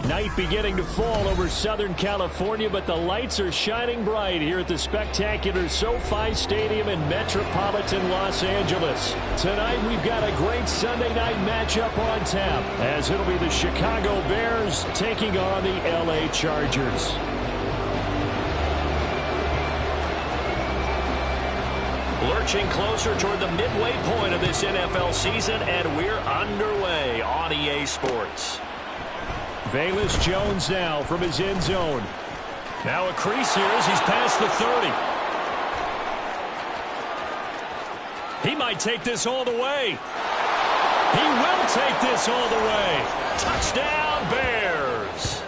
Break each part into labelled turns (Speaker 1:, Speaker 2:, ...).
Speaker 1: Night beginning to fall over Southern California, but the lights are shining bright here at the spectacular SoFi Stadium in metropolitan Los Angeles. Tonight we've got a great Sunday night matchup on tap, as it'll be the Chicago Bears taking on the LA Chargers. Lurching closer toward the midway point of this NFL season, and we're underway on EA Sports. Velus Jones now from his end zone. Now a crease here as he's past the 30. He might take this all the way. He will take this all the way. Touchdown, Bears.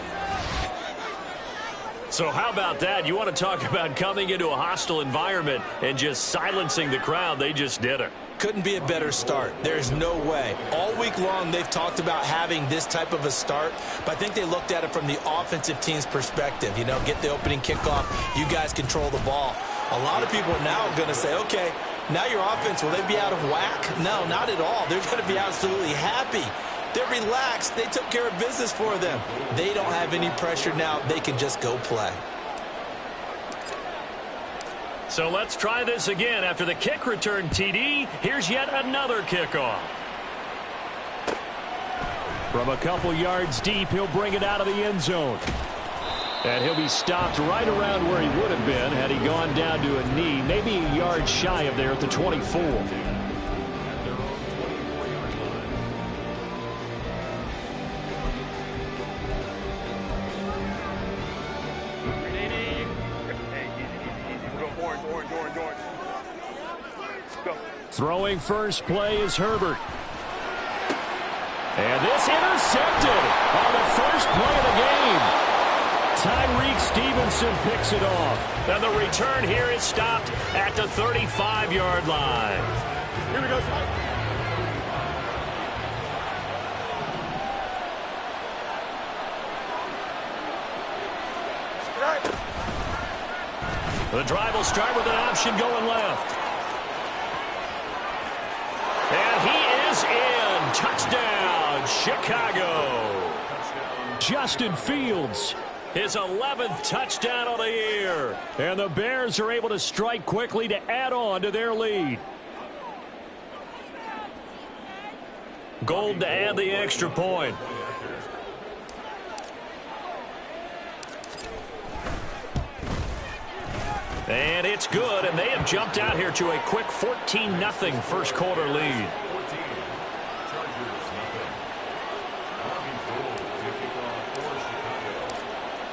Speaker 1: So how about that? You want to talk about coming into a hostile environment and just silencing the crowd. They just did it.
Speaker 2: Couldn't be a better start. There's no way. All week long, they've talked about having this type of a start, but I think they looked at it from the offensive team's perspective. You know, get the opening kickoff. You guys control the ball. A lot of people are now going to say, okay, now your offense, will they be out of whack? No, not at all. They're going to be absolutely happy. They're relaxed. They took care of business for them. They don't have any pressure now. They can just go play.
Speaker 1: So let's try this again. After the kick return TD, here's yet another kickoff. From a couple yards deep, he'll bring it out of the end zone. And he'll be stopped right around where he would have been had he gone down to a knee, maybe a yard shy of there at the 24. Throwing first play is Herbert. And this intercepted on the first play of the game. Tyreek Stevenson picks it off. And the return here is stopped at the 35-yard line. Here we go. The drive will start with an option going left. And he is in. Touchdown, Chicago. Justin Fields, his 11th touchdown of the year. And the Bears are able to strike quickly to add on to their lead. Gold to add the extra point. And it's good, and they have jumped out here to a quick 14-0 first quarter lead.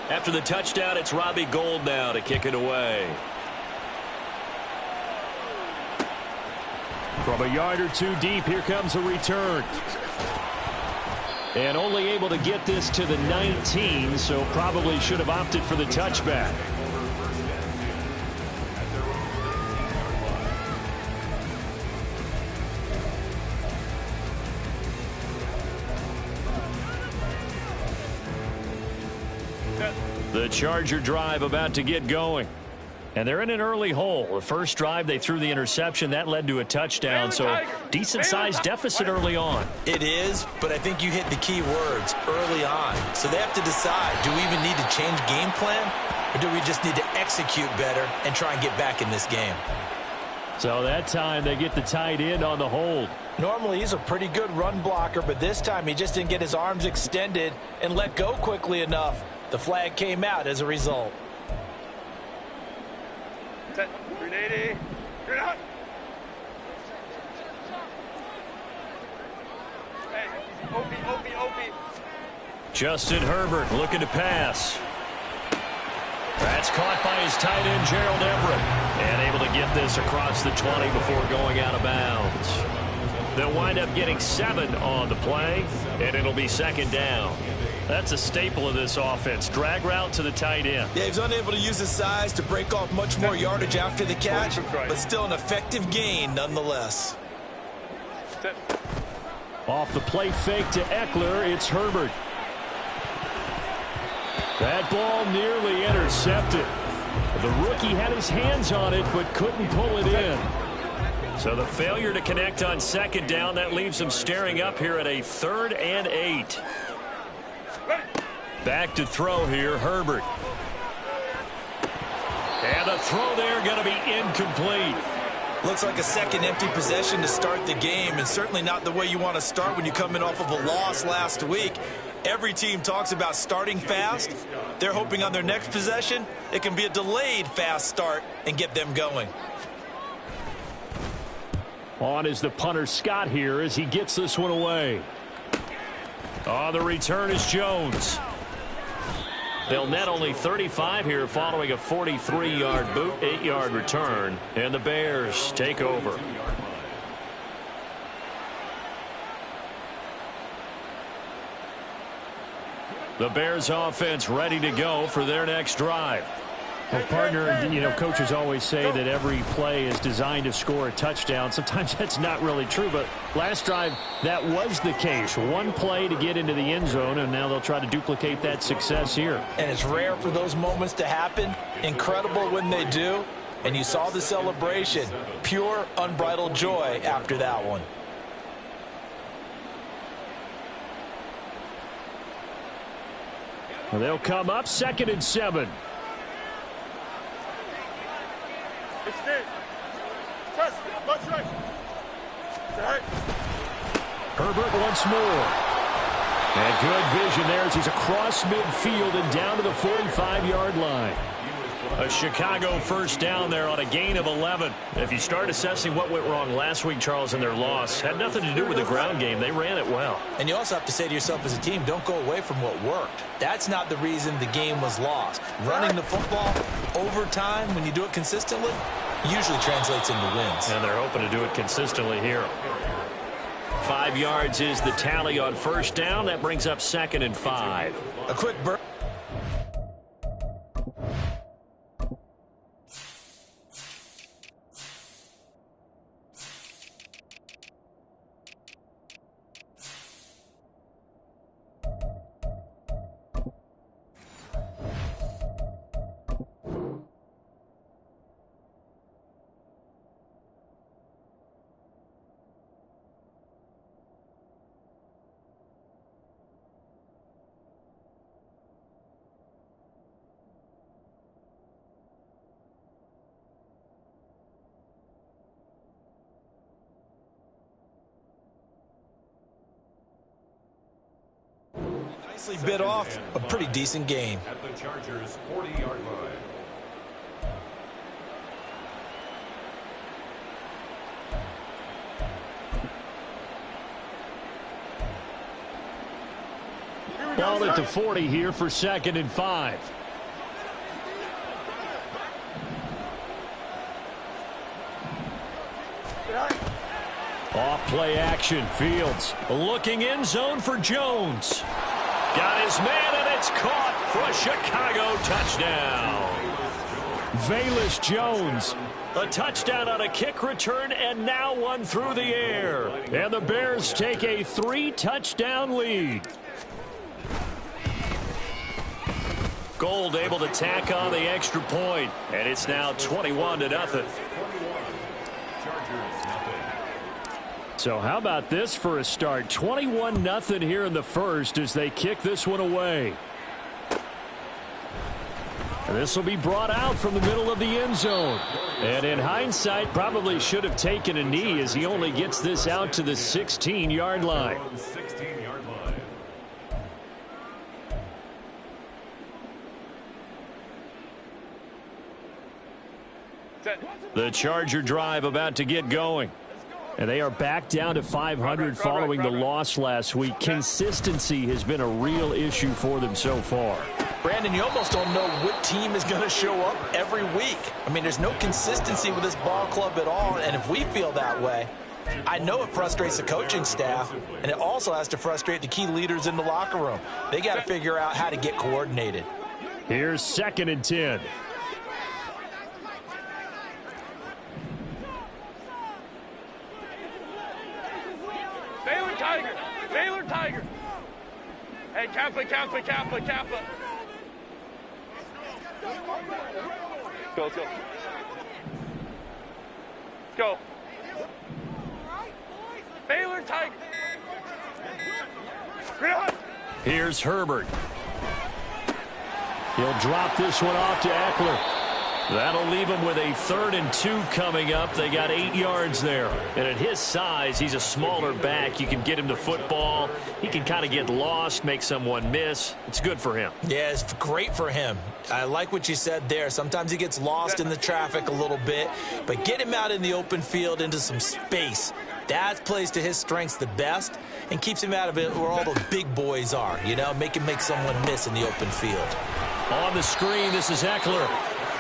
Speaker 1: After the touchdown, it's Robbie Gould now to kick it away. From a yard or two deep, here comes a return. And only able to get this to the 19, so probably should have opted for the touchback. The Charger drive about to get going. And they're in an early hole. The first drive, they threw the interception. That led to a touchdown, so decent-sized deficit early on.
Speaker 2: It is, but I think you hit the key words, early on. So they have to decide, do we even need to change game plan, or do we just need to execute better and try and get back in this game?
Speaker 1: So that time, they get the tight end on the hold.
Speaker 2: Normally, he's a pretty good run blocker, but this time he just didn't get his arms extended and let go quickly enough. The flag came out as a result.
Speaker 3: 380. You're out. Hey, OP.
Speaker 1: Justin Herbert looking to pass. That's caught by his tight end, Gerald Everett. And able to get this across the 20 before going out of bounds. They'll wind up getting 7 on the play, and it'll be second down. That's a staple of this offense. Drag route to the tight end.
Speaker 2: Yeah, he's unable to use his size to break off much more yardage after the catch, but still an effective gain nonetheless.
Speaker 1: Off the play fake to Eckler, it's Herbert. That ball nearly intercepted. The rookie had his hands on it, but couldn't pull it in. So the failure to connect on second down, that leaves them staring up here at a 3rd and 8. Back to throw here, Herbert. And the throw there going to be incomplete.
Speaker 2: Looks like a second empty possession to start the game, and certainly not the way you want to start when you're coming off of a loss last week. Every team talks about starting fast. They're hoping on their next possession it can be a delayed fast start and get them going.
Speaker 1: On is the punter Scott here as he gets this one away. On the return is Jones. They'll net only 35 here following a 43-yard boot, 8-yard return, and the Bears take over. The Bears offense ready to go for their next drive.
Speaker 4: Well, partner, you know, coaches always say that every play is designed to score a touchdown. Sometimes that's not really true, but last drive, that was the case. One play to get into the end zone, and now they'll try to duplicate that success here.
Speaker 2: And it's rare for those moments to happen. Incredible when they do. And you saw the celebration. Pure, unbridled joy after that one.
Speaker 4: Well, they'll come up 2nd and 7. Herbert once more. And good vision there as he's across midfield and down to the 45-yard line.
Speaker 1: A Chicago first down there on a gain of 11. If you start assessing what went wrong last week, Charles, in their loss, had nothing to do with the ground game. They ran it well.
Speaker 2: And you also have to say to yourself as a team, don't go away from what worked. That's not the reason the game was lost. Running the football over time, when you do it consistently, usually translates into wins.
Speaker 1: And they're hoping to do it consistently here. 5 yards is the tally on first down. That brings up 2nd and 5.
Speaker 2: A quick burst. Bit off a pretty decent game.
Speaker 5: At the Chargers' 40-yard line.
Speaker 4: Ball at the 40 here for 2nd and 5. Off play action. Fields looking end zone for Jones.
Speaker 1: Got his man, and it's caught for a Chicago touchdown.
Speaker 4: Velus Jones.
Speaker 1: A touchdown on a kick return, and now one through the air.
Speaker 4: And the Bears take a 3-touchdown lead.
Speaker 1: Gold able to tack on the extra point, and it's now 21-0.
Speaker 4: So how about this for a start? 21-0 here in the first as they kick this one away. This will be brought out from the middle of the end zone. And in hindsight, probably should have taken a knee as he only gets this out to the 16-yard line.
Speaker 1: The Charger drive about to get going.
Speaker 4: And they are back down to 500 following the loss last week. Consistency has been a real issue for them so far.
Speaker 2: Brandon, you almost don't know what team is going to show up every week. I mean, there's no consistency with this ball club at all, and if we feel that way, I know it frustrates the coaching staff, and it also has to frustrate the key leaders in the locker room. They got to figure out how to get coordinated.
Speaker 4: Here's 2nd and 10.
Speaker 3: Baylor Tiger. Hey, Kappa. Go, let's go. Let's go. Baylor Tigers.
Speaker 4: Here's Herbert. He'll drop this one off to Eckler. That'll leave him with a 3rd and 2 coming up. They got 8 yards there. And at his size, he's a smaller back. You can get him the football. He can kind of get lost, make someone miss. It's good for him.
Speaker 2: Yeah, it's great for him. I like what you said there. Sometimes he gets lost in the traffic a little bit, but get him out in the open field into some space. That plays to his strengths the best and keeps him out of it where all the big boys are, you know, make someone miss in the open field.
Speaker 4: On the screen, this is Eckler.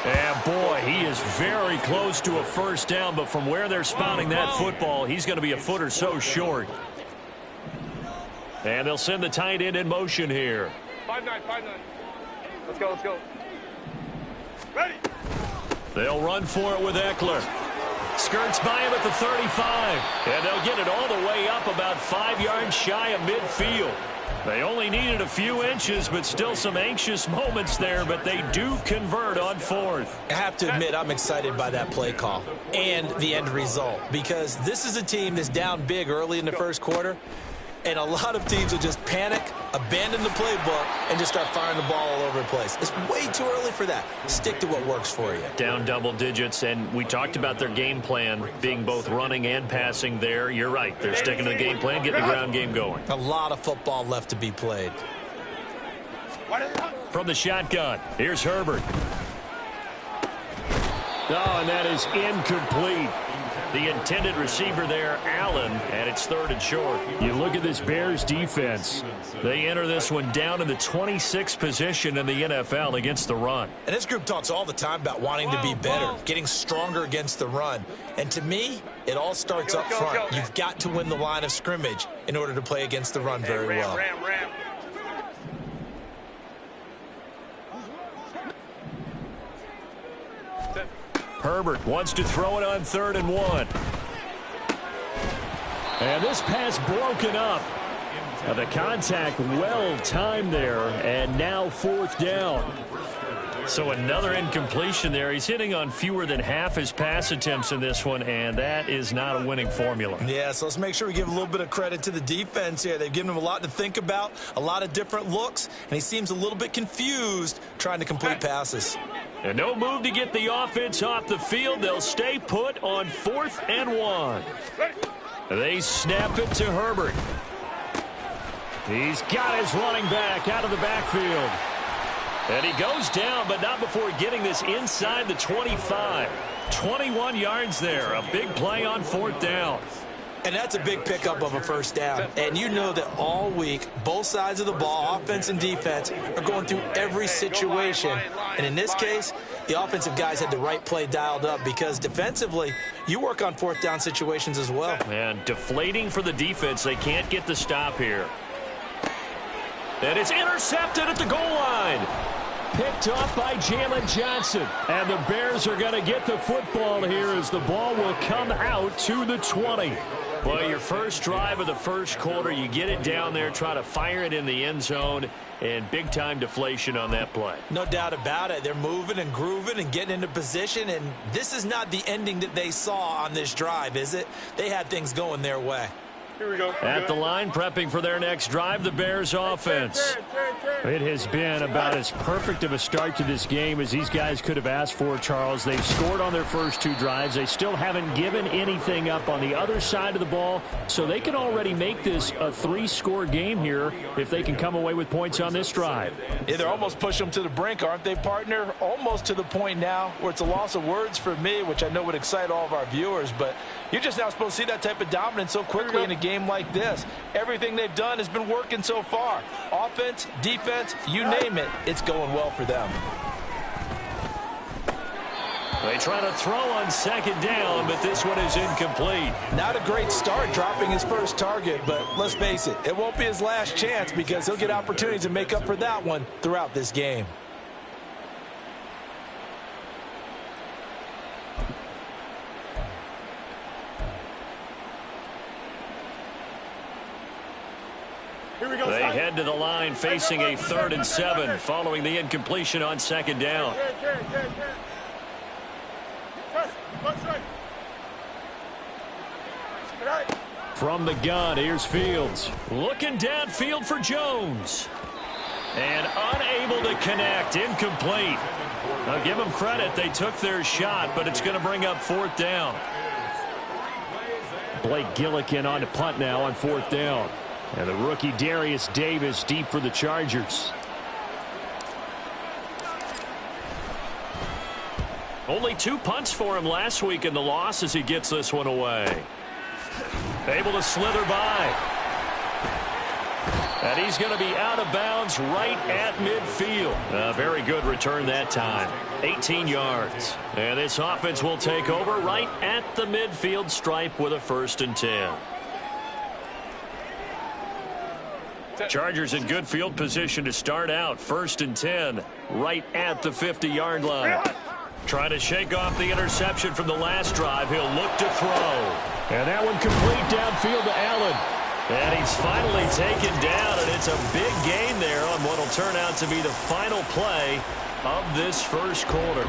Speaker 4: And, boy, he is very close to a first down, but from where they're spotting that football, he's going to be a foot or so short. And they'll send the tight end in motion here.
Speaker 3: 5-9. Let's go. Ready.
Speaker 4: They'll run for it with Eckler. Skirts by him at the 35. And they'll get it all the way up about 5 yards shy of midfield. They only needed a few inches, but still some anxious moments there, but they do convert on 4th.
Speaker 2: I have to admit, I'm excited by that play call and the end result, because this is a team that's down big early in the first quarter, and a lot of teams will just panic, abandon the playbook, and just start firing the ball all over the place. It's way too early for that. Stick to what works for you.
Speaker 4: Down double digits, and we talked about their game plan being both running and passing there. You're right. They're sticking to the game plan, getting the ground game going.
Speaker 2: A lot of football left to be played.
Speaker 4: From the shotgun, here's Herbert. Oh, and that is incomplete. The intended receiver there, Allen, and it's 3rd and short. You look at this Bears defense. They enter this one down in the 26th position in the NFL against the run.
Speaker 2: And this group talks all the time about wanting to be better, getting stronger against the run. And to me, it all starts up front. You've got to win the line of scrimmage in order to play against the run very well.
Speaker 3: Ram.
Speaker 4: Herbert wants to throw it on 3rd and 1. And this pass broken up. Now the contact well timed there, and now 4th down. So another incompletion there. He's hitting on fewer than half his pass attempts in this one, and that is not a winning formula.
Speaker 2: Yeah, so let's make sure we give a little bit of credit to the defense here. They've given him a lot to think about, a lot of different looks, and he seems a little bit confused trying to complete passes.
Speaker 4: And no move to get the offense off the field. They'll stay put on 4th and 1. They snap it to Herbert. He's got his running back out of the backfield. And he goes down, but not before getting this inside the 25. 21 yards there. A big play on 4th down.
Speaker 2: And that's a big pickup of a first down. And you know that all week, both sides of the ball, offense and defense, are going through every situation. And in this case, the offensive guys had the right play dialed up, because defensively, you work on 4th down situations as well.
Speaker 4: And deflating for the defense. They can't get the stop here. And it's intercepted at the goal line. Picked off by Jalen Johnson. And the Bears are going to get the football here as the ball will come out to the 20. Well, your first drive of the first quarter, you get it down there, try to fire it in the end zone, and big-time deflation on that play.
Speaker 2: No doubt about it. They're moving and grooving and getting into position, and this is not the ending that they saw on this drive, is it? They had things going their way.
Speaker 3: Here we go.
Speaker 4: At the line, prepping for their next drive, the Bears offense. It has been about as perfect of a start to this game as these guys could have asked for, Charles. They've scored on their first 2 drives. They still haven't given anything up on the other side of the ball, so they can already make this a 3-score game here if they can come away with points on this drive.
Speaker 2: Yeah, they're almost pushing them to the brink, aren't they, partner? Almost to the point now where it's a loss of words for me, which I know would excite all of our viewers, but you're just now supposed to see that type of dominance so quickly in a game like this. Everything they've done has been working so far. Offense, defense, you name it, it's going well for them.
Speaker 4: They try to throw on 2nd down, but this one is incomplete.
Speaker 2: Not a great start dropping his first target, but let's face it, it won't be his last chance, because he'll get opportunities to make up for that one throughout this game.
Speaker 4: They head to the line facing a 3rd and 7 following the incompletion on 2nd down. From the gun, here's Fields. Looking downfield for Jones. And unable to connect. Incomplete. I'll give them credit. They took their shot, but it's going to bring up 4th down. Blake Gillikin on to punt now on 4th down. And the rookie Darius Davis deep for the Chargers. Only 2 punts for him last week in the loss as he gets this one away. Able to slither by. And he's going to be out of bounds right at midfield. A very good return that time. 18 yards. And this offense will take over right at the midfield stripe with a 1st and 10. Chargers in good field position to start out. 1st and 10 right at the 50-yard line. Trying to shake off the interception from the last drive. He'll look to throw. And that one complete downfield to Allen. And he's finally taken down, and it's a big gain there on what will turn out to be the final play of this first quarter.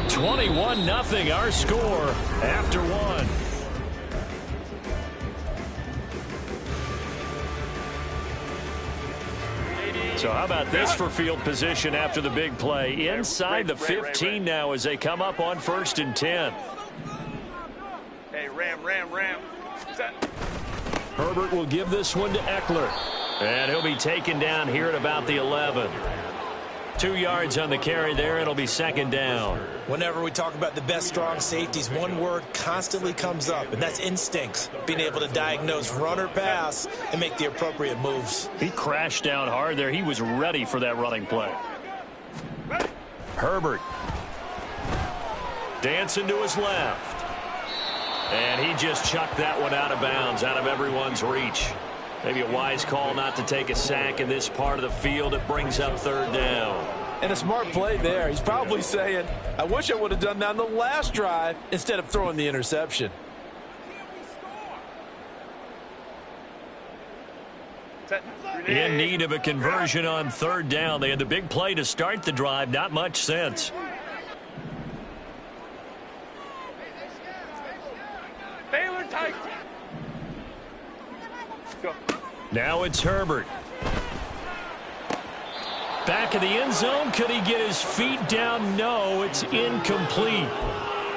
Speaker 4: 21-0 our score after 1. So how about this for field position after the big play? Inside the 15 now as they come up on 1st and 10.
Speaker 3: Hey, ram. Set.
Speaker 4: Herbert will give this one to Eckler. And he'll be taken down here at about the 11. 2 yards on the carry there. It'll be 2nd down.
Speaker 2: Whenever we talk about the best strong safeties, one word constantly comes up, and that's instincts. Being able to diagnose run or pass and make the appropriate moves.
Speaker 4: He crashed down hard there. He was ready for that running play. Herbert. Dancing to his left. And he just chucked that one out of bounds, out of everyone's reach. Maybe a wise call not to take a sack in this part of the field. It brings up 3rd down.
Speaker 6: And a smart play there. He's probably saying, I wish I would have done that on the last drive instead of throwing the interception.
Speaker 4: In need of a conversion on 3rd down. They had the big play to start the drive. Not much sense.
Speaker 3: Baylor tight. Go.
Speaker 4: Now it's Herbert. Back of the end zone. Could he get his feet down? No, it's incomplete.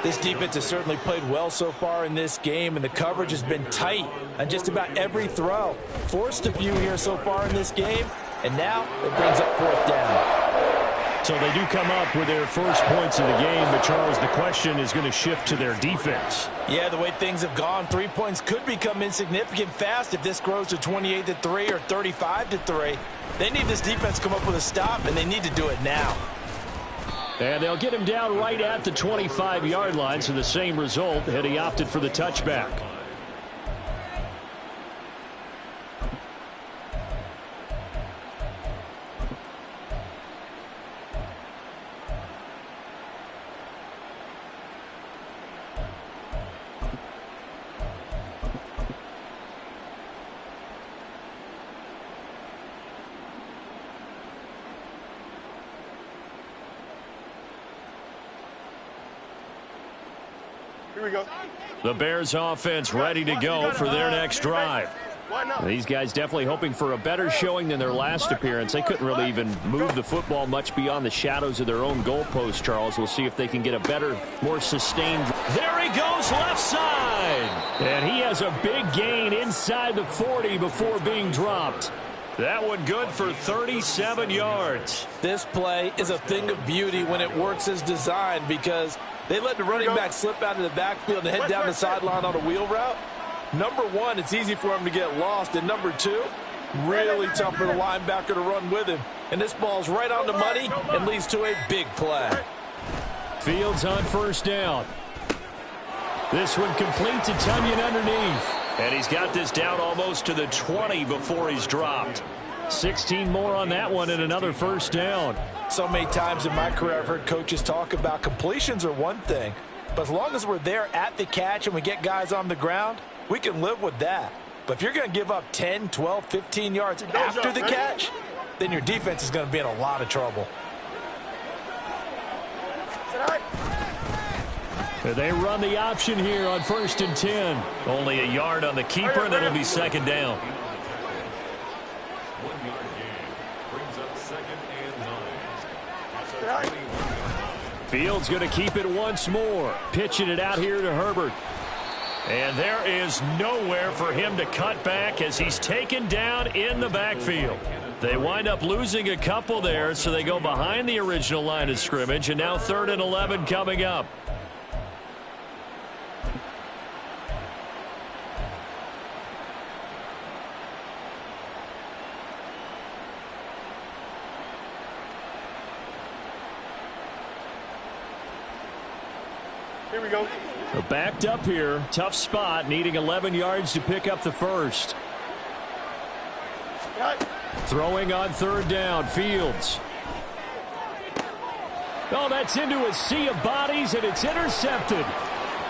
Speaker 6: This defense has certainly played well so far in this game, and the coverage has been tight on just about every throw. Forced a few here so far in this game, and now it brings up 4th down.
Speaker 4: So they do come up with their first points of the game, but Charles, the question is going to shift to their defense.
Speaker 6: Yeah, the way things have gone, 3 points could become insignificant fast if this grows to 28-3 or 35-3. They need this defense to come up with a stop, and they need to do it now.
Speaker 4: And they'll get him down right at the 25-yard line, so the same result had he opted for the touchback.
Speaker 3: Here we go.
Speaker 4: The Bears offense ready to go for their next drive. These guys definitely hoping for a better showing than their last appearance. They couldn't really even move the football much beyond the shadows of their own goalpost, Charles. We'll see if they can get a better, more sustained. There he goes, left side. And he has a big gain inside the 40 before being dropped. That one good for 37 yards.
Speaker 6: This play is a thing of beauty when it works as designed, because they let the running back slip out of the backfield and head down the sideline on a wheel route. Number one, it's easy for him to get lost. And number two, really tough for the linebacker to run with him. And this ball's right on the money and leads to a big play.
Speaker 4: Fields on first down. This one complete to Tonyan underneath. And he's got this down almost to the 20 before he's dropped. 16 more on that one and another first down.
Speaker 6: So many times in my career I've heard coaches talk about completions are one thing, but as long as we're there at the catch and we get guys on the ground, we can live with that. But if you're going to give up 10, 12, 15 yards after the catch, then your defense is going to be in a lot of trouble.
Speaker 4: They run the option here on 1st and 10.
Speaker 1: Only a yard on the keeper, and it'll be 2nd down.
Speaker 5: 1 yard gain brings up 2nd and 9.
Speaker 4: Fields going to keep it once more. Pitching it out here to Herbert.
Speaker 1: And there is nowhere for him to cut back as he's taken down in the backfield. They wind up losing a couple there, so they go behind the original line of scrimmage, and now 3rd and 11 coming up.
Speaker 3: Here we go.
Speaker 4: Backed up here. Tough spot. Needing 11 yards to pick up the first. Throwing on 3rd down. Fields. Oh, that's into a sea of bodies, and it's intercepted.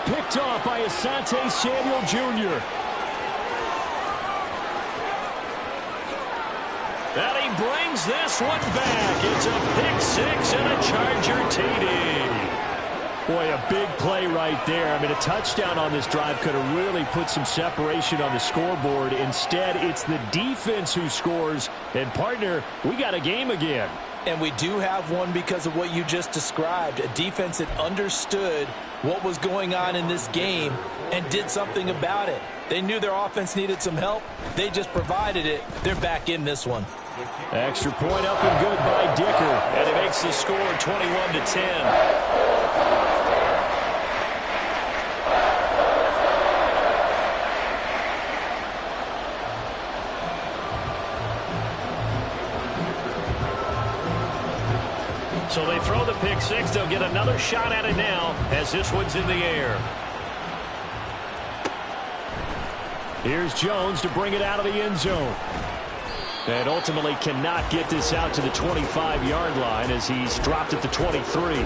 Speaker 4: Picked off by Asante Samuel Jr.
Speaker 1: And he brings this one back. It's a pick 6 and a Charger TD.
Speaker 4: Boy, a big play right there. I mean, a touchdown on this drive could have really put some separation on the scoreboard. Instead, it's the defense who scores. And, partner, we got a game again.
Speaker 6: And we do have one because of what you just described. A defense that understood what was going on in this game and did something about it. They knew their offense needed some help. They just provided it. They're back in this one.
Speaker 4: Extra point up and good by Dicker.
Speaker 1: And it makes the score 21-10. So they throw the pick 6. They'll get another shot at it now as this one's in the air.
Speaker 4: Here's Jones to bring it out of the end zone. And ultimately cannot get this out to the 25-yard line as he's dropped at the 23.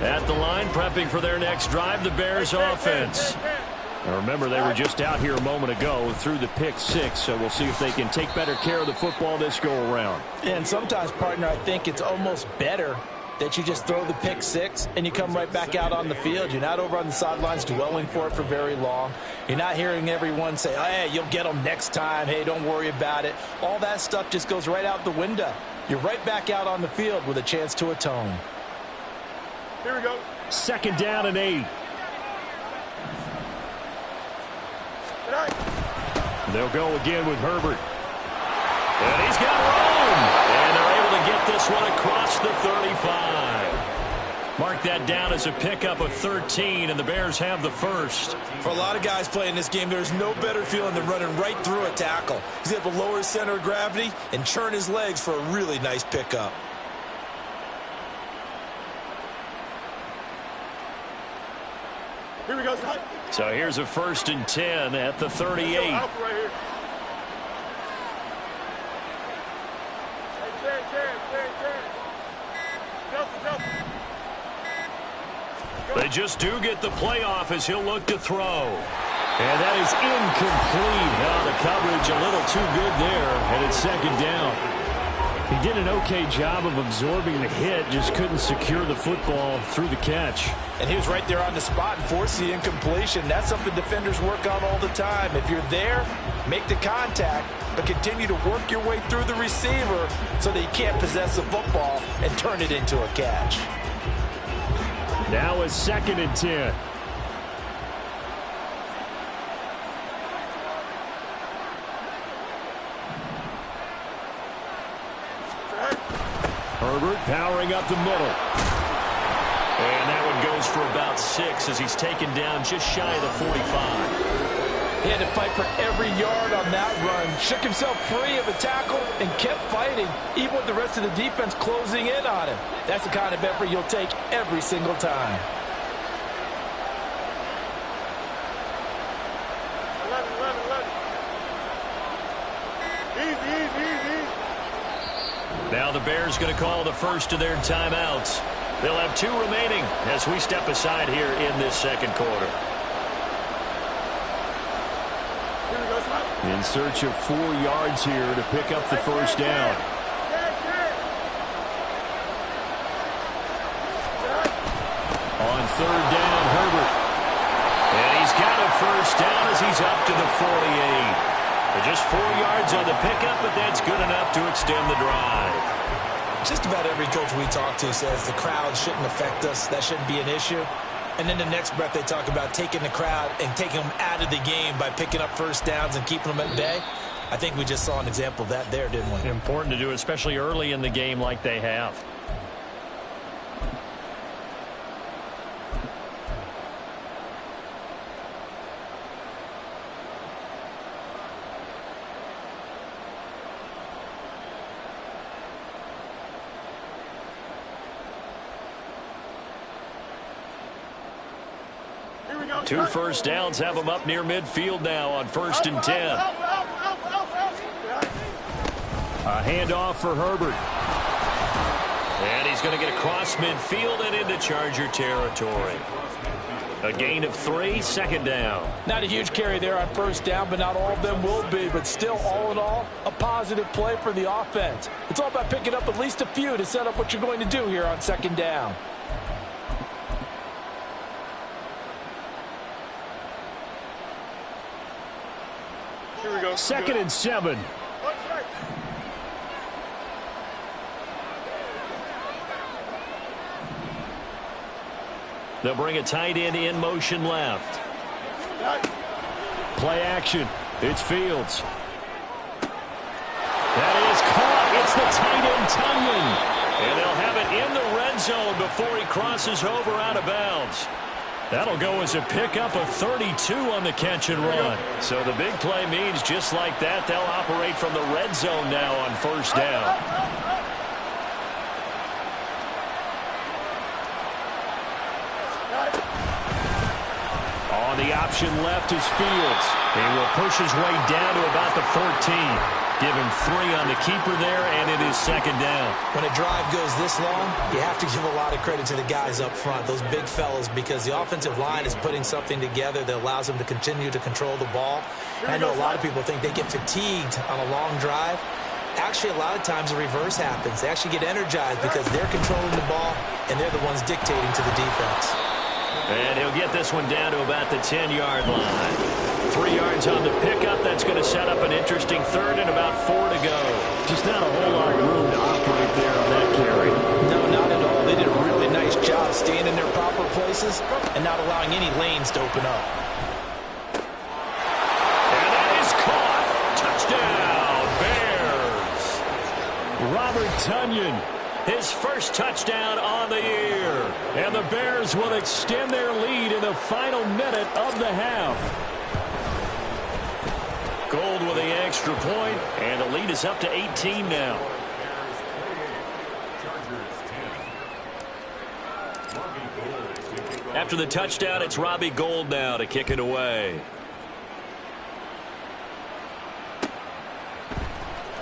Speaker 1: At the line, prepping for their next drive, the Bears offense.
Speaker 4: Now remember, they were just out here a moment ago through the pick 6, so we'll see if they can take better care of the football this go-around.
Speaker 6: And sometimes, partner, I think it's almost better that you just throw the pick 6 and you come right back out on the field. You're not over on the sidelines dwelling for it for very long. You're not hearing everyone say, oh, hey, you'll get them next time. Hey, don't worry about it. All that stuff just goes right out the window. You're right back out on the field with a chance to atone.
Speaker 3: Here we go.
Speaker 4: 2nd down and 8. They'll go again with Herbert.
Speaker 1: And he's got room. And they're able to get this one across the 35. Mark that down as a pickup of 13, and the Bears have the first.
Speaker 2: For a lot of guys playing this game, there's no better feeling than running right through a tackle. He's able to lower his center of gravity and churn his legs for a really nice pickup.
Speaker 3: Here we go.
Speaker 1: So here's a 1st and 10 at the 38.
Speaker 3: Alpha right here.
Speaker 1: They just do get the playoff as he'll look to throw.
Speaker 4: And that is incomplete. Now the coverage a little too good there, and it's 2nd down. He did an okay job of absorbing the hit, just couldn't secure the football through the catch.
Speaker 6: And he was right there on the spot and forced the incompletion. That's something defenders work on all the time. If you're there, make the contact, but continue to work your way through the receiver so that you can't possess the football and turn it into a catch.
Speaker 4: Now a 2nd and 10. Herbert powering up the middle.
Speaker 1: And that one goes for about 6 as he's taken down just shy of the 45.
Speaker 6: He had to fight for every yard on that run. Shook himself free of a tackle and kept fighting, even with the rest of the defense closing in on him. That's the kind of effort you'll take every single time.
Speaker 3: 11. Easy.
Speaker 1: Now the Bears going to call the first of their timeouts. They'll have 2 remaining as we step aside here in this second quarter.
Speaker 4: In search of 4 yards here to pick up the first down. On third down, Herbert. And he's got a first down as he's up to the 48. Just 4 yards on the pickup, but that's good enough to extend the drive.
Speaker 2: Just about every coach we talk to says the crowd shouldn't affect us. That shouldn't be an issue. And then the next breath they talk about taking the crowd and taking them out of the game by picking up first downs and keeping them at bay. I think we just saw an example of that there, didn't we?
Speaker 4: Important to do, especially early in the game like they have.
Speaker 1: Two first downs have them up near midfield now on 1st and 10.
Speaker 4: A handoff for Herbert.
Speaker 1: And he's going to get across midfield and into Charger territory. A gain of 3, 2nd down.
Speaker 6: Not a huge carry there on 1st down, but not all of them will be. But still, all in all, a positive play for the offense. It's all about picking up at least a few to set up what you're going to do here on 2nd down.
Speaker 3: Here we go.
Speaker 4: 2nd and 7.
Speaker 1: They'll bring a tight end in motion left.
Speaker 4: Play action. It's Fields. That is caught. It's the tight end, Tunyon.
Speaker 1: And they'll have it in the red zone before he crosses over out of bounds.
Speaker 4: That'll go as a pickup of 32 on the catch and run.
Speaker 1: So the big play means just like that, they'll operate from the red zone now on 1st down.
Speaker 4: On the option left is Fields. He will push his way down to about the 14. Give him 3 on the keeper there, and it is 2nd down.
Speaker 2: When a drive goes this long, you have to give a lot of credit to the guys up front, those big fellas, because the offensive line is putting something together that allows them to continue to control the ball. And I know a lot of people think they get fatigued on a long drive. Actually, a lot of times the reverse happens. They actually get energized because they're controlling the ball, and they're the ones dictating to the defense.
Speaker 1: And he'll get this one down to about the 10-yard line. 3 yards on the pickup. That's going to set up an interesting 3rd and about 4 to go.
Speaker 4: Just not a whole lot of room to operate there on that carry.
Speaker 2: No, not at all. They did a really nice job staying in their proper places and not allowing any lanes to open up.
Speaker 1: And that is caught. Touchdown, Bears.
Speaker 4: Robert Tunyon.
Speaker 1: His first touchdown on the year.
Speaker 4: And the Bears will extend their lead in the final minute of the half.
Speaker 1: Gold with the extra point, and the lead is up to 18 now. After the touchdown, it's Robbie Gould now to kick it away.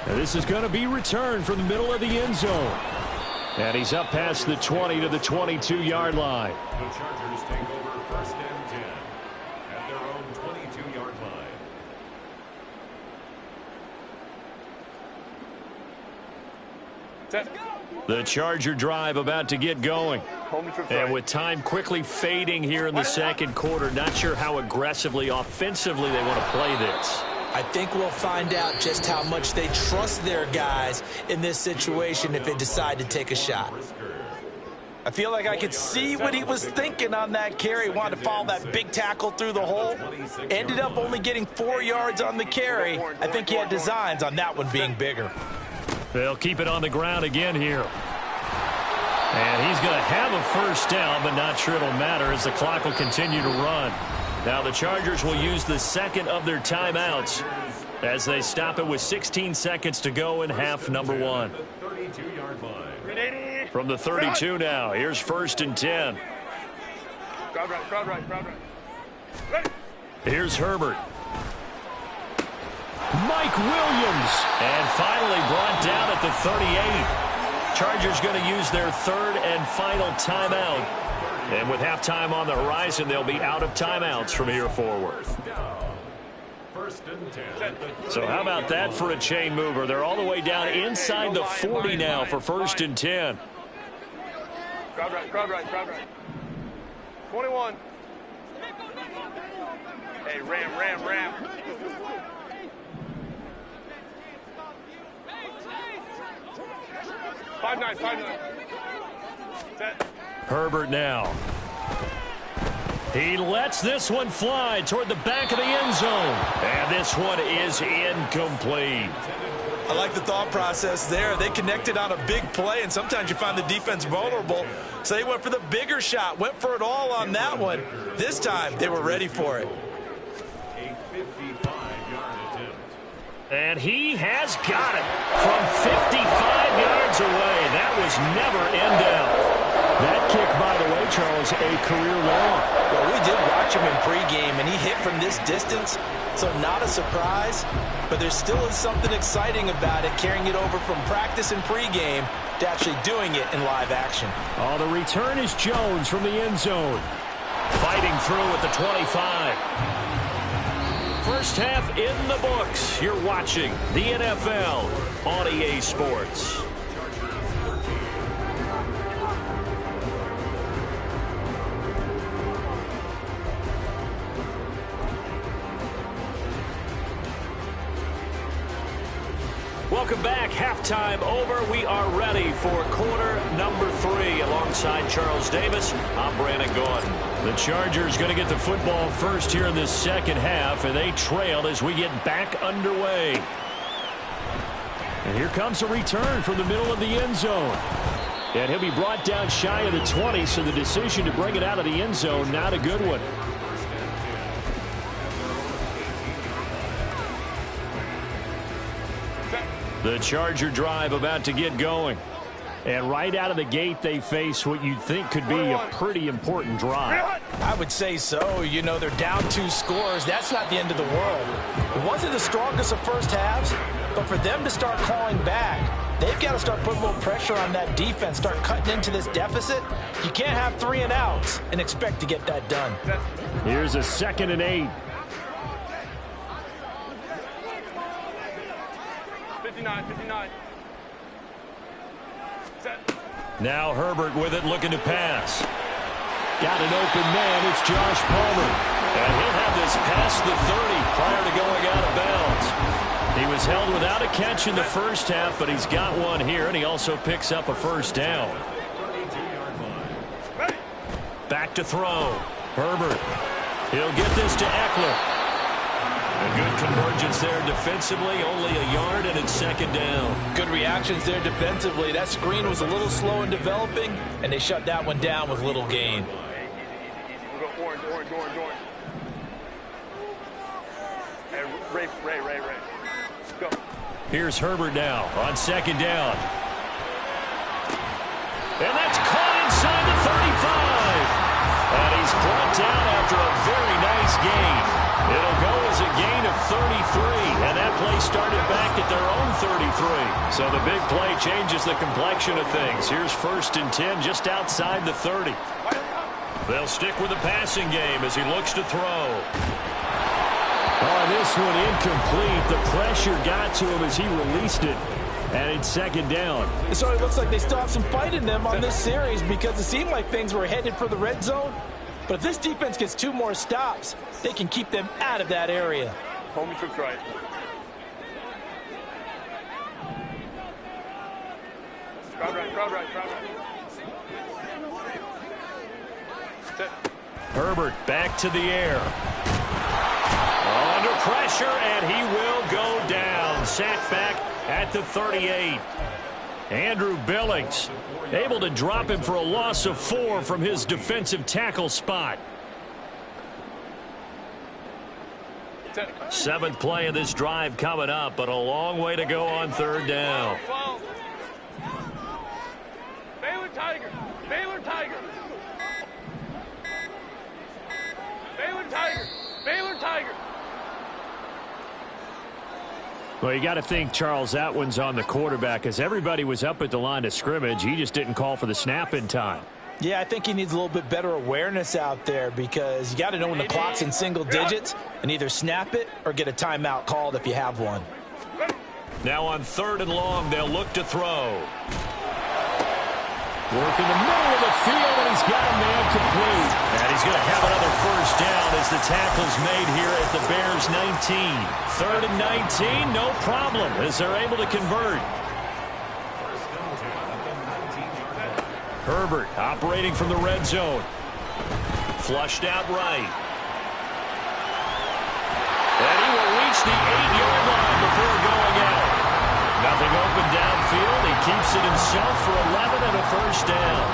Speaker 4: And this is going to be returned from the middle of the end zone. And he's up past the 20 to the 22-yard line.
Speaker 5: The Chargers take over 1st and 10 at their own 22-yard line.
Speaker 4: The Charger drive about to get going. And with time quickly fading here in the second quarter, not sure how aggressively, offensively they want to play this.
Speaker 2: I think we'll find out just how much they trust their guys in this situation if they decide to take a shot.
Speaker 6: I feel like I could see what he was thinking on that carry. Wanted to follow that big tackle through the hole. Ended up only getting 4 yards on the carry. I think he had designs on that one being bigger.
Speaker 4: They'll keep it on the ground again here. And he's going to have a first down, but not sure it'll matter as the clock will continue to run. Now the Chargers will use the second of their timeouts as they stop it with 16 seconds to go in half number 1. From the 32 now, here's 1st and 10.
Speaker 3: Crowd right. Ready.
Speaker 4: Here's Herbert. Mike Williams.
Speaker 1: And finally brought down at the 38. Chargers going to use their third and final timeout. And with halftime on the horizon, they'll be out of timeouts from here forward.
Speaker 5: First and 10.
Speaker 1: So how about that for a chain mover? They're all the way down inside the 40 now for first and 10.
Speaker 3: Crowd right, crowd right, crowd right. 21. Hey, ram. 5-9. Set.
Speaker 1: Herbert now. He lets this one fly toward the back of the end zone. And this one is incomplete.
Speaker 2: I like the thought process there. They connected on a big play, and sometimes you find the defense vulnerable. So they went for the bigger shot, went for it all on that one. This time, they were ready for it.
Speaker 5: A 55-yard attempt.
Speaker 1: And he has got it from 55 yards away. That was never in doubt.
Speaker 4: That kick, by the way, Charles, a career long.
Speaker 2: Well, we did watch him in pregame, and he hit from this distance, so not a surprise. But there still is something exciting about it, carrying it over from practice and pregame to actually doing it in live action.
Speaker 4: Oh, the return is Jones from the end zone.
Speaker 1: Fighting through at the 25. First half in the books. You're watching the NFL on EA Sports. Welcome back. Halftime over. We are ready for quarter number 3. Alongside Charles Davis, I'm Brandon Gordon.
Speaker 4: The Chargers going to get the football first here in this second half, and they trail as we get back underway. And here comes a return from the middle of the end zone. And he'll be brought down shy of the 20, so the decision to bring it out of the end zone, not a good one. The Charger drive about to get going. And right out of the gate, they face what you'd think could be a pretty important drive.
Speaker 6: I would say so. You know, they're down 2 scores. That's not the end of the world. It wasn't the strongest of first halves, but for them to start clawing back, they've got to start putting a little pressure on that defense, start cutting into this deficit. You can't have 3 and outs and expect to get that done.
Speaker 4: Here's a 2nd and 8.
Speaker 3: 59. Set.
Speaker 1: Now Herbert with it, looking to pass.
Speaker 4: Got an open man. It's Josh Palmer.
Speaker 1: And he'll have this past the 30 prior to going out of bounds. He was held without a catch in the first half, but he's got one here, and he also picks up a first down.
Speaker 5: 32-yard line.
Speaker 3: Ready.
Speaker 1: Back to throw. Herbert. He'll get this to Eckler. A good convergence there defensively, only a yard, and it's 2nd down.
Speaker 6: Good reactions there defensively. That screen was a little slow in developing, and they shut that one down with little gain.
Speaker 3: Easy. We'll go orange. Hey, Ray. Go.
Speaker 1: Here's Herbert now on 2nd down. And that's caught inside the 35. And he's brought down after a very nice gain. It'll go as a gain of 33, and that play started back at their own 33. So the big play changes the complexion of things. Here's 1st and 10 just outside the 30. They'll stick with the passing game as he looks to throw.
Speaker 4: Oh, this one incomplete. The pressure got to him as he released it. And it's 2nd down.
Speaker 6: So it looks like they still have some fight in them on this series because it seemed like things were headed for the red zone. But if this defense gets 2 more stops, they can keep them out of that area.
Speaker 3: Homie trips right. Crowd right. Set.
Speaker 1: Herbert back to the air. Under pressure, and he will go down. Sacked back at the 38. Andrew Billings able to drop him for a loss of 4 from his defensive tackle spot. 7th play of this drive coming up, but a long way to go on 3rd down.
Speaker 3: 12. Baylor Tiger.
Speaker 4: Well, you got to think, Charles, that one's on the quarterback as everybody was up at the line of scrimmage. He just didn't call for the snap in time.
Speaker 6: Yeah, I think he needs a little bit better awareness out there because you got to know when the clock's in single digits and either snap it or get a timeout called if you have one.
Speaker 1: Now on 3rd and long, they'll look to throw.
Speaker 4: Work in the middle of the field, and he's got a man complete.
Speaker 1: And he's going to have another first down as the tackle's made here at the Bears 19. 3rd and 19, no problem as they're able to convert. Herbert operating from the red zone. Flushed out right. And he will reach the 8-yard line before going out. Nothing open downfield. He keeps it himself for 11 and a first down.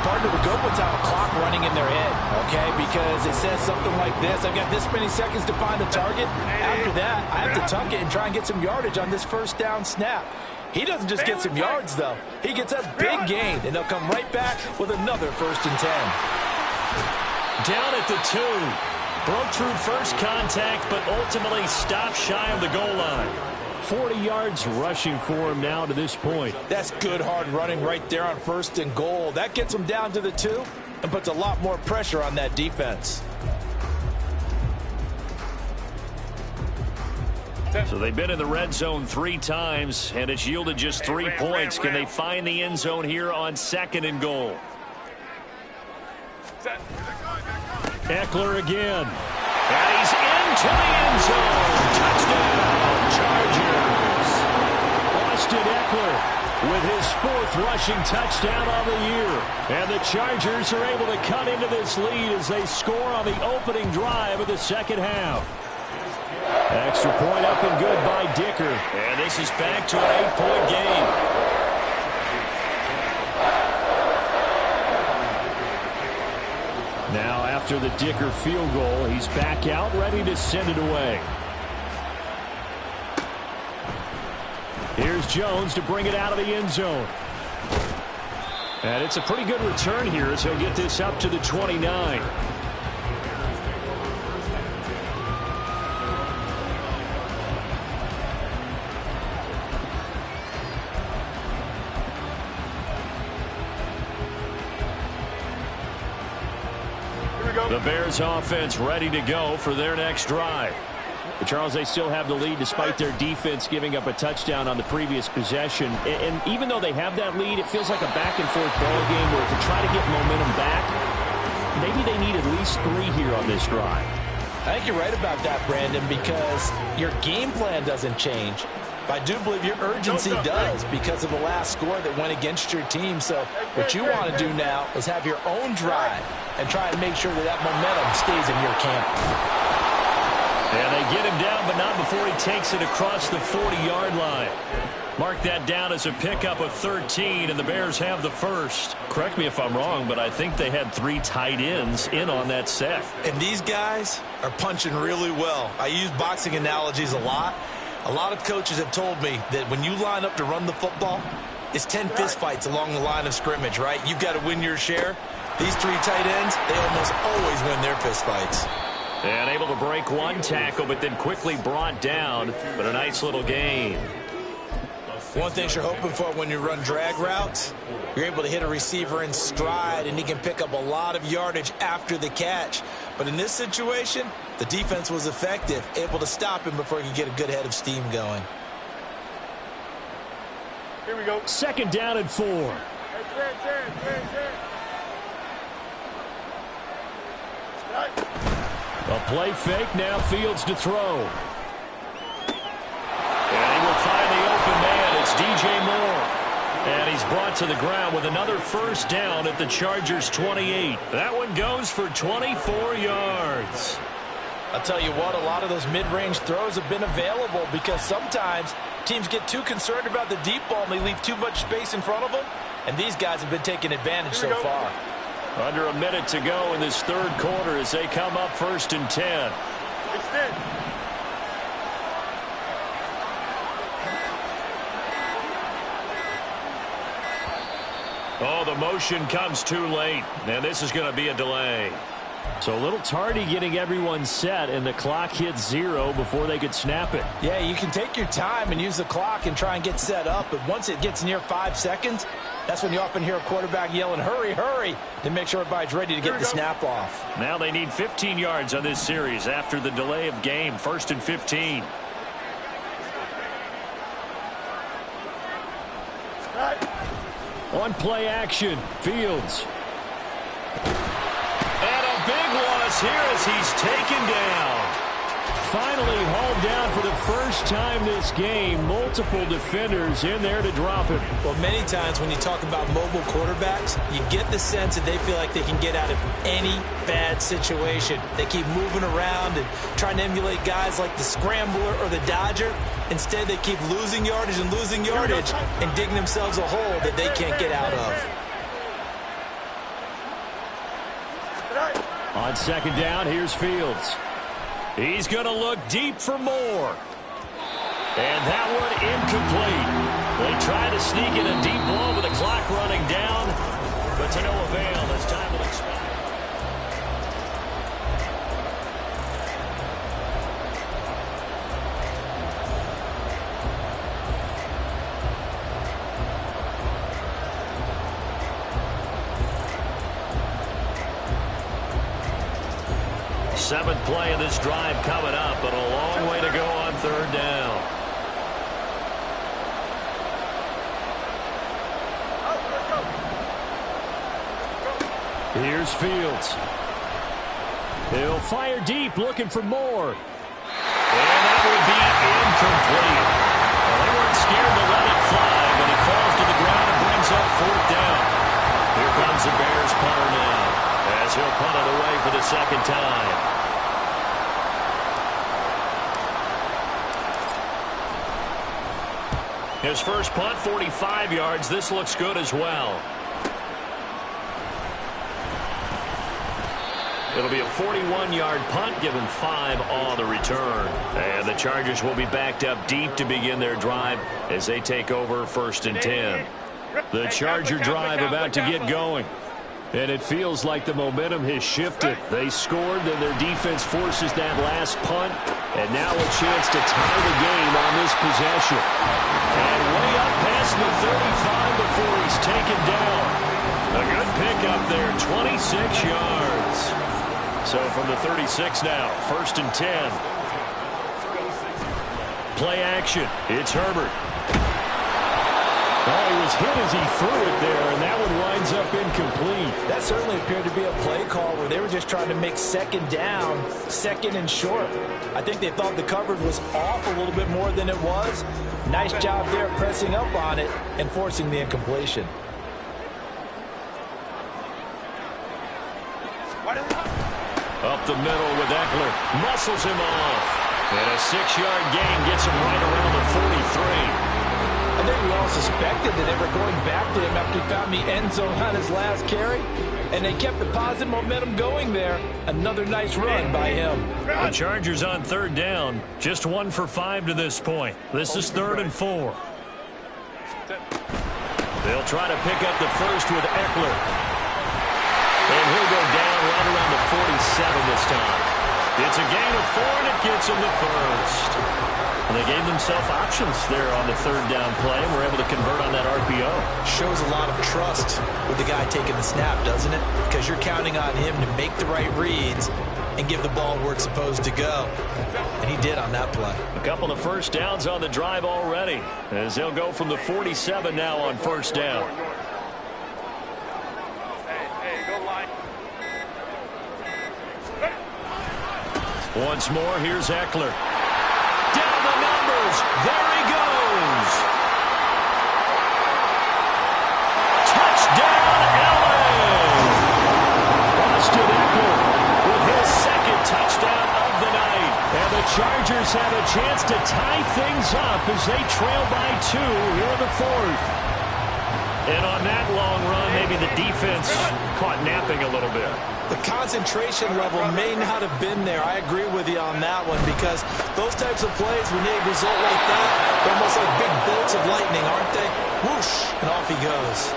Speaker 6: Partner, the good ones have a clock running in their head, okay? Because it says something like this. I've got this many seconds to find a target. After that, I have to tuck it and try and get some yardage on this first down snap. He doesn't just get some yards, though. He gets a big gain, and they'll come right back with another 1st and 10.
Speaker 1: Down at the 2. Broke through first contact, but ultimately stopped shy of the goal line.
Speaker 4: 40 yards rushing for him now to this point.
Speaker 6: That's good hard running right there on 1st and goal. That gets him down to the 2 and puts a lot more pressure on that defense.
Speaker 1: So they've been in the red zone 3 times, and it's yielded just 3 points. Can they find the end zone here on 2nd and goal?
Speaker 4: Eckler again.
Speaker 1: And he's into the end zone. Touchdown, Chargers.
Speaker 4: Austin Eckler with his 4th rushing touchdown of the year. And the Chargers are able to cut into this lead as they score on the opening drive of the second half. Extra point up and good by Dicker.
Speaker 1: And this is back to an 8-point game.
Speaker 4: Now after the Dicker field goal, he's back out ready to send it away. Here's Jones to bring it out of the end zone. And it's a pretty good return here as he'll get this up to the 29.
Speaker 1: The Bears offense ready to go for their next drive.
Speaker 4: But Charles, they still have the lead despite their defense giving up a touchdown on the previous possession. And even though they have that lead, it feels like a back-and-forth ball game where to try to get momentum back, maybe they need at least 3 here on this drive.
Speaker 6: I think you're right about that, Brandon, because your game plan doesn't change. But I do believe your urgency does because of the last score that went against your team. So what you want to do now is have your own drive and try and make sure that that momentum stays in your camp.
Speaker 1: And they get him down, but not before he takes it across the 40-yard line. Mark that down as a pickup of 13, and the Bears have the first. Correct me if I'm wrong, but I think they had 3 tight ends in on that set.
Speaker 2: And these guys are punching really well. I use boxing analogies a lot. A lot of coaches have told me that when you line up to run the football, it's 10 fistfights along the line of scrimmage, right? You've got to win your share. These 3 tight ends, they almost always win their fistfights.
Speaker 1: And able to break 1 tackle, but then quickly brought down. But a nice little gain.
Speaker 2: One thing you're hoping for when you run drag routes, you're able to hit a receiver in stride, and he can pick up a lot of yardage after the catch. But in this situation, the defense was effective, able to stop him before he could get a good head of steam going.
Speaker 3: Here we go.
Speaker 4: 2nd down and 4. A play fake, now Fields to throw.
Speaker 1: And he will find the open man. It's DJ Moore. And he's brought to the ground with another first down at the Chargers 28. That one goes for 24 yards.
Speaker 6: I'll tell you what, a lot of those mid-range throws have been available because sometimes teams get too concerned about the deep ball and they leave too much space in front of them. And these guys have been taking advantage so far.
Speaker 1: Under a minute to go in this 3rd quarter as they come up 1st and 10. Oh, the motion comes too late, and this is going to be a delay.
Speaker 4: So a little tardy getting everyone set, and the clock hit 0 before they could snap it.
Speaker 6: Yeah, you can take your time and use the clock and try and get set up, but once it gets near 5 seconds, that's when you often hear a quarterback yelling, hurry, hurry, to make sure everybody's ready to get the snap off.
Speaker 4: Now they need 15 yards on this series after the delay of game. 1st and 15. On play action, Fields. And a big loss here as he's taken down. Finally hauled down for the first time this game. Multiple defenders in there to drop him.
Speaker 2: Well, many times when you talk about mobile quarterbacks, you get the sense that they feel like they can get out of any bad situation. They keep moving around and trying to emulate guys like the Scrambler or the Dodger. Instead, they keep losing yardage and digging themselves a hole that they can't get out of.
Speaker 4: On 2nd down, here's Fields. He's going to look deep for more. And that one incomplete. They try to sneak in a deep ball with the clock running down, but to no avail as time will expire. Seventh play of this drive coming up, but a long way to go on 3rd down. Here's Fields. He'll fire deep, looking for more. And that would be incomplete. Well, they weren't scared to let it fly, but it falls to the ground and brings up 4th down. Here comes the Bears punter now, as he'll punt it away for the 2nd time. His first punt, 45 yards. This looks good as well. It'll be a 41-yard punt, given 5 on the return. And the Chargers will be backed up deep to begin their drive as they take over 1st and 10. The Charger drive about to get going. And it feels like the momentum has shifted. They scored, then their defense forces that last punt. And now a chance to tie the game on this possession. And way up past the 35 before he's taken down. A good pickup there, 26 yards. So from the 36 now, 1st and 10. Play action. It's Herbert. Oh, he was hit as he threw it there, and that one winds up incomplete.
Speaker 6: That certainly appeared to be a play call where they were just trying to make 2nd down, 2nd and short. I think they thought the coverage was off a little bit more than it was. Nice job there pressing up on it and forcing the incompletion.
Speaker 4: Up the middle with Eckler. Muscles him off. And a 6-yard gain gets him right around the 43.
Speaker 6: I think we all suspected that they were going back to him after he found the end zone on his last carry. And they kept the positive momentum going there. Another nice run by him.
Speaker 4: The Chargers on 3rd down. Just 1 for 5 to this point. This is 3rd and 4. They'll try to pick up the first with Eckler. And he'll go down right around the 47 this time. It's a gain of 4, and it gets him the first. And they gave themselves options there on the 3rd down play and were able to convert on that RPO.
Speaker 2: Shows a lot of trust with the guy taking the snap, doesn't it? Because you're counting on him to make the right reads and give the ball where it's supposed to go. And he did on that play.
Speaker 4: A couple of first downs on the drive already, as they'll go from the 47 now on 1st down. Once more, here's Eckler. Down the numbers. There he goes. Touchdown, LA. Austin Eckler with his 2nd touchdown of the night. And the Chargers have a chance to tie things up as they trail by 2 here in the 4th. And on that long run, maybe the defense caught napping a little bit.
Speaker 2: The concentration level may not have been there. I agree with you on that one, because those types of plays, when they result like that, they're almost like big bolts of lightning, aren't they? Whoosh, and off he goes.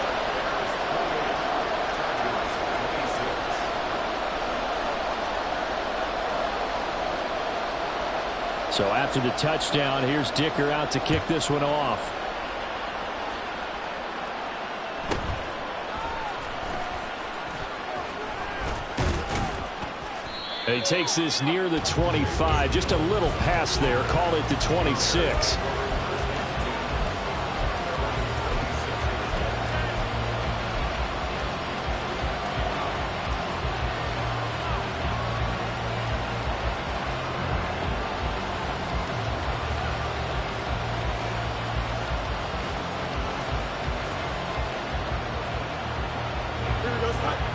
Speaker 4: So after the touchdown, here's Dicker out to kick this one off. And he takes this near the 25. Just a little pass there. Called it the 26.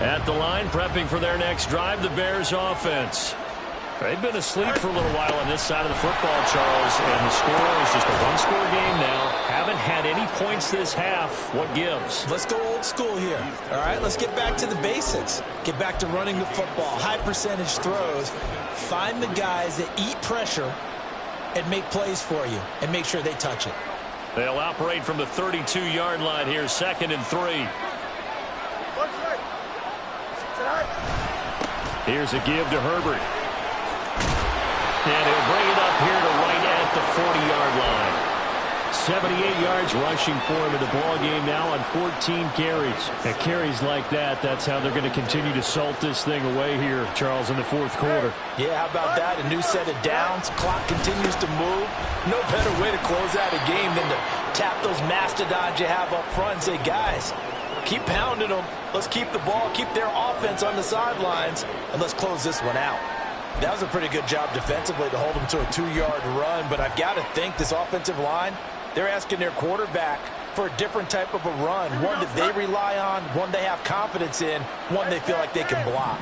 Speaker 4: At the line, prepping for their next drive, the Bears offense. They've been asleep for a little while on this side of the football, Charles, and the score is just a one-score game now. Haven't had any points this half. What gives?
Speaker 2: Let's go old school here. All right, let's get back to the basics. Get back to running the football, high percentage throws. Find the guys that eat pressure and make plays for you and make sure they touch it.
Speaker 1: They'll operate from the 32-yard line here, 2nd and 3.
Speaker 4: Here's a give to Herbert.
Speaker 1: And he'll bring it up here to right at the 40-yard line.
Speaker 4: 78 yards rushing for him in the ball game now on 14 carries. And carries like that, that's how they're going to continue to salt this thing away here, Charles, in the fourth quarter.
Speaker 6: Yeah, how about that? A new set of downs. Clock continues to move. No better way to close out a game than to tap those mastodons you have up front and say, guys, keep pounding them. Let's keep the ball, keep their offense on the sidelines, and let's close this one out. That was a pretty good job defensively to hold them to a 2-yard run, but I've got to think this offensive line, they're asking their quarterback for a different type of a run, one that they rely on, one they have confidence in, one they feel like they can block.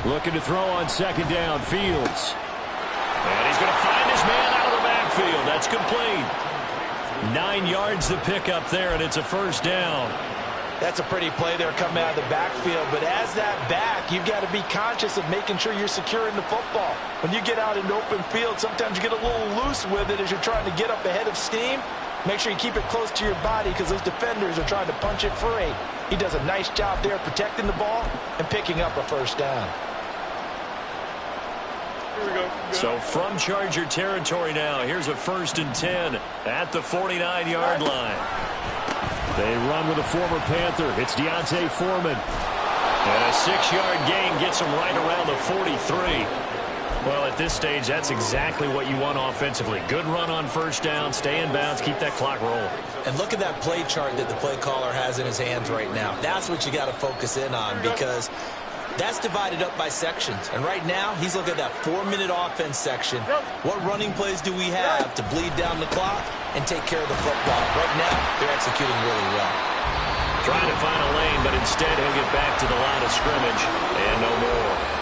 Speaker 4: Looking to throw on 2nd down, Fields.
Speaker 1: And he's going to find his man out of the backfield. That's complete.
Speaker 4: 9 yards to pick up there, and it's a 1st down.
Speaker 6: That's a pretty play there coming out of the backfield, but as that back, you've got to be conscious of making sure you're securing the football. When you get out in open field, sometimes you get a little loose with it as you're trying to get up ahead of steam. Make sure you keep it close to your body because those defenders are trying to punch it free. He does a nice job there protecting the ball and picking up a 1st down.
Speaker 1: So from Charger territory now, here's a 1st and 10 at the 49-yard line.
Speaker 4: They run with a former Panther. It's D'Onta Foreman.
Speaker 1: And a 6-yard gain gets him right around the 43. Well, at this stage, that's exactly what you want offensively. Good run on 1st down, stay in bounds, keep that clock rolling.
Speaker 2: And look at that play chart that the play caller has in his hands right now. That's what you got to focus in on because that's divided up by sections. And right now, he's looking at that 4-minute offense section. What running plays do we have to bleed down the clock and take care of the football? Right now, they're executing really well.
Speaker 1: Trying to find a lane, but instead he'll get back to the line of scrimmage and no more.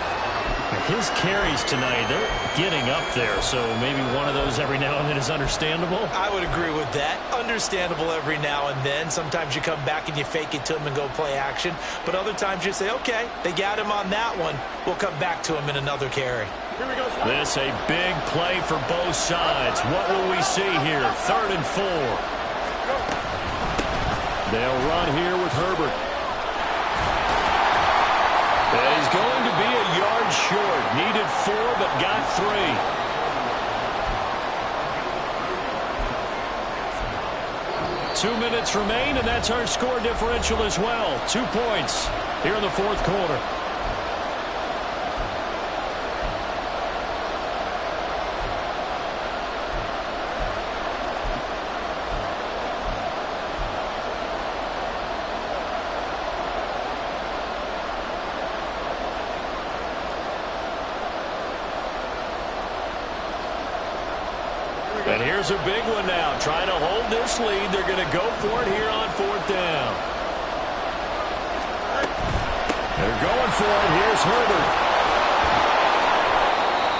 Speaker 4: His carries tonight, they're getting up there, so maybe one of those every now and then is understandable.
Speaker 2: I would agree with that. Understandable every now and then. Sometimes you come back and you fake it to him and go play action. But other times you say, okay, they got him on that one. We'll come back to him in another carry.
Speaker 1: This a big play for both sides. What will we see here? 3rd and 4.
Speaker 4: They'll run here with Herbert.
Speaker 1: And he's going to be a yard short. Needed 4, but got 3. 2 minutes remain, and that's our score differential as well. 2 points here in the 4th quarter. And here's a big one now. Trying to hold this lead. They're going to go for it here on 4th down. They're going for it. Here's Herbert.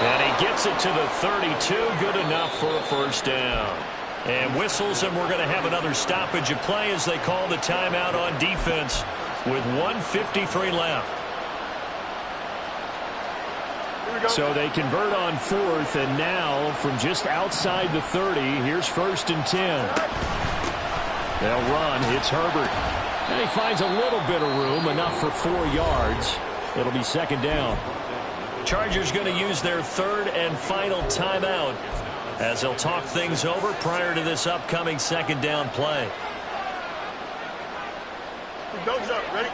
Speaker 1: And he gets it to the 32. Good enough for a 1st down. And whistles, and we're going to have another stoppage of play as they call the timeout on defense with 1:53 left.
Speaker 4: So they convert on 4th, and now from just outside the 30, here's 1st and 10. They'll run. It's Herbert. And he finds a little bit of room, enough for 4 yards. It'll be 2nd down.
Speaker 1: Chargers going to use their third and final timeout as they'll talk things over prior to this upcoming second down play.
Speaker 3: Go, Joe. Ready?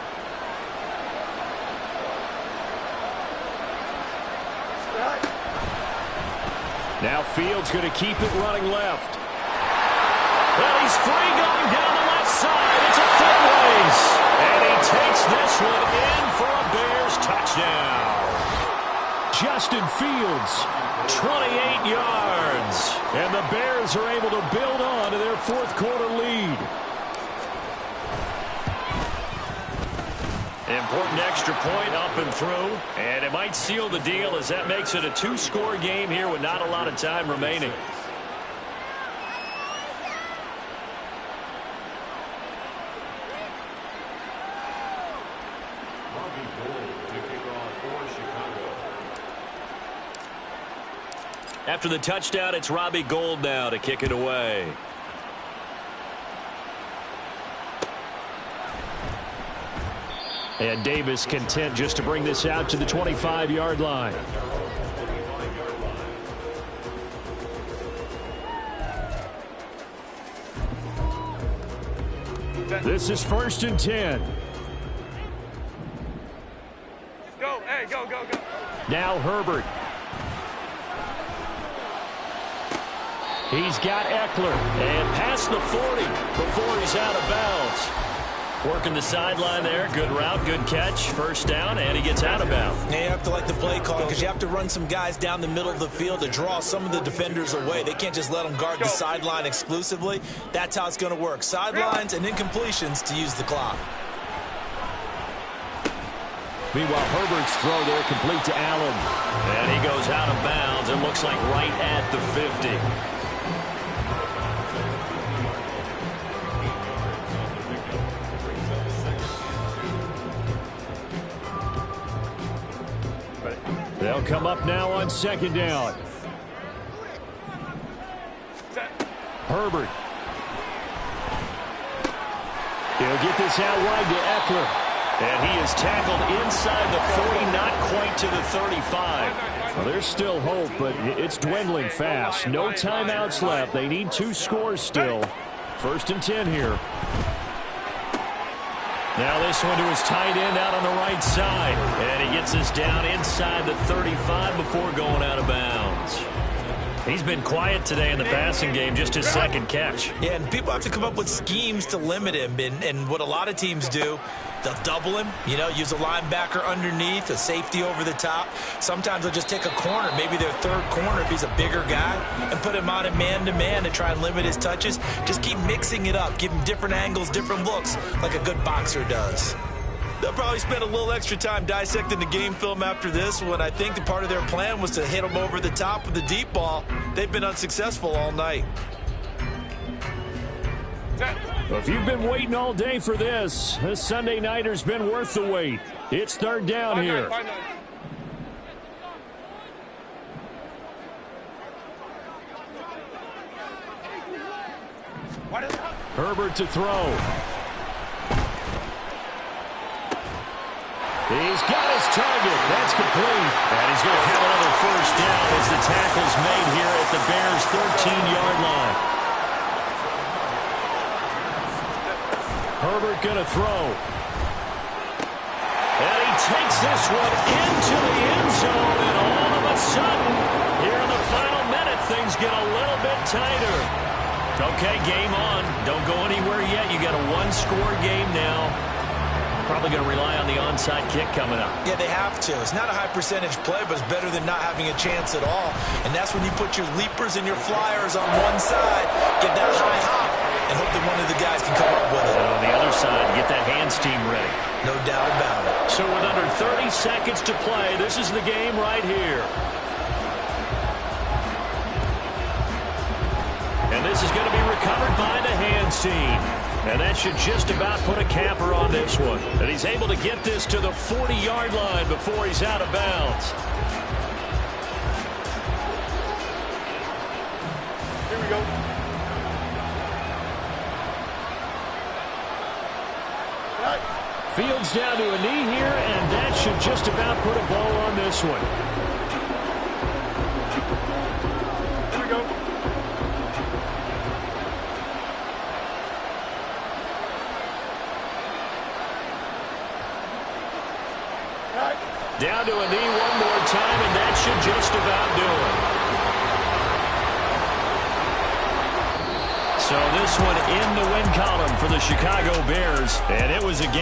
Speaker 4: Now Fields going to keep it running left. Well, he's free going down the left side. It's a foot race. And he takes this one in for a Bears touchdown. Justin Fields, 28 yards. And the Bears are able to build on to their fourth quarter lead. Important extra point up and through. And it might seal the deal as that makes it a two-score game here with not a lot of time remaining.
Speaker 5: Robbie Gould to kick off for Chicago.
Speaker 1: After the touchdown, it's Robbie Gould now to kick it away. And Davis content just to bring this out to the 25-yard line. This is 1st and 10.
Speaker 3: Go. Hey, go.
Speaker 4: Now Herbert. He's got Eckler. And past the 40 before he's out of bounds. Working the sideline there. Good route, good catch. First down, and he gets out of bounds.
Speaker 2: Yeah, you have to like the play calling because you have to run some guys down the middle of the field to draw some of the defenders away. They can't just let them guard the sideline exclusively. That's how it's going to work. Sidelines and incompletions to use the clock.
Speaker 4: Meanwhile, Herbert's throw there complete to Allen.
Speaker 1: And he goes out of bounds. It looks like right at the 50.
Speaker 4: They'll come up now on second down. Herbert. He'll get this out wide to Eckler. And he is tackled inside the 40, not quite to the 35. Well, there's still hope, but it's dwindling fast. No timeouts left. They need 2 scores still. 1st and 10 here. Now this one to his tight end out on the right side. And he gets this down inside the 35 before going out of bounds. He's been quiet today in the passing game, just his second catch.
Speaker 2: Yeah, and people have to come up with schemes to limit him. And what a lot of teams do, they'll double him, use a linebacker underneath, a safety over the top. Sometimes they'll just take a corner, maybe their third corner if he's a bigger guy, and put him on a man-to-man to try and limit his touches. Just keep mixing it up, give him different angles, different looks, like a good boxer does. They'll probably spend a little extra time dissecting the game film after this one. I think the part of their plan was to hit him over the top with the deep ball. They've been unsuccessful all night.
Speaker 4: Well, if you've been waiting all day for this Sunday nighter's been worth the wait. It's 3rd down here. Herbert to throw. He's got his target. That's complete. And he's going to have another first down as the tackle's made here at the Bears' 13-yard line. Herbert going to throw. And he takes this one into the end zone. And all of a sudden, here in the final minute, things get a little bit tighter. Okay, game on. Don't go anywhere yet. You got a 1-score game now. Probably going to rely on the onside kick coming up.
Speaker 2: Yeah, they have to. It's not a high-percentage play, but it's better than not having a chance at all. And that's when you put your leapers and your flyers on one side, get that high hop, and hope that one of the guys can come up with it.
Speaker 1: And on the other side, get that hands team ready.
Speaker 2: No doubt about it.
Speaker 1: So with under 30 seconds to play, this is the game right here. And this is going to be recovered by the hands team. And that should just about put a capper on this one. And he's able to get this to the 40-yard line before he's out of bounds.
Speaker 3: Here we go.
Speaker 4: Fields down to a knee here, and that should just about put a bow on this one.
Speaker 3: Here we go.
Speaker 1: Down to a knee one more time, and that should just about do it. So this one in the win column for the Chicago Bears, and it was a game